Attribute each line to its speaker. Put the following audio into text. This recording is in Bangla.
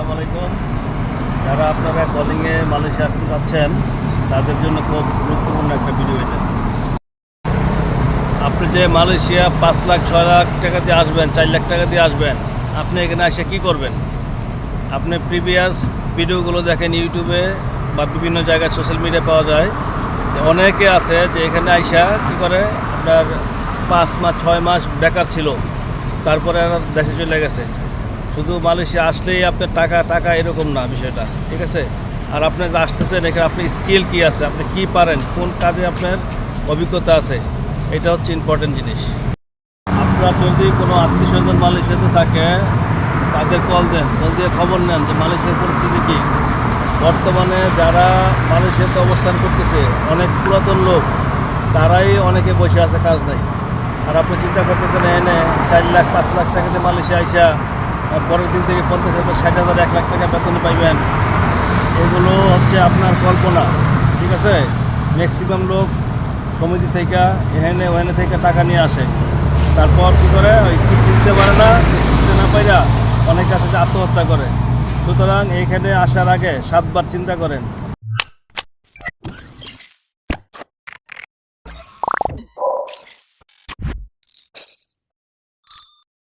Speaker 1: আসসালামু আলাইকুম। যারা আপনারা কলিংয়ে মালয়েশিয়া আসতে যাচ্ছেন তাদের জন্য খুব গুরুত্বপূর্ণ একটা ভিডিও এটা। আপনি যে মালয়েশিয়া 5 লাখ 6 লাখ টাকা দিয়ে আসবেন, 4 লাখ টাকা দিয়ে আসবেন, আপনি এখানে এসে কী করবেন? আপনি প্রিভিয়াস ভিডিওগুলো দেখেন ইউটিউবে বা বিভিন্ন জায়গায় সোশ্যাল মিডিয়া পাওয়া যায়। অনেকে আছে যে এখানে আইসা কী করে, আপনার 5 মাস 6 মাস বেকার ছিল, তারপরে আর দেশে চলে গেছে। শুধু মালয়েশিয়া আসলেই আপনার টাকা টাকা এরকম না বিষয়টা, ঠিক আছে? আর আপনি যে আসতেছেন এখানে আপনি স্কিল কী আছে, আপনি কী পারেন, কোন কাজে আপনার অভিজ্ঞতা আছে, এটা হচ্ছে ইম্পর্টেন্ট জিনিস। আপনার যদি কোনো আত্মীয় স্বজন মালয়েশিয়াতে থাকে তাদের কল দেন, কল দিয়ে খবর নেন যে মালয়েশিয়ার পরিস্থিতি কী। বর্তমানে যারা মালয়েশিয়াতে অবস্থান করতেছে অনেক পুরাতন লোক, তারাই অনেকে বসে আছে, কাজ নাই। আর আপনি চিন্তা করতেছেন এনে 4 লাখ 5 লাখ টাকা দিয়ে মালয়েশিয়া আইসা পরের দিন থেকে 50,000 60,000 1 লাখ টাকা বেতন পাইবেন, এগুলো হচ্ছে আপনার কল্পনা, ঠিক আছে? ম্যাক্সিমাম লোক সমিতি থেকে এখানে ওখানে থেকে টাকা নিয়ে আসে, তারপর কী করে ওই কিস্তি দিতে পারে না, কিস্তি দিতে না পাইরা অনেক আছে যে আত্মহত্যা করে। সুতরাং এইখানে আসার আগে 7 বার চিন্তা করেন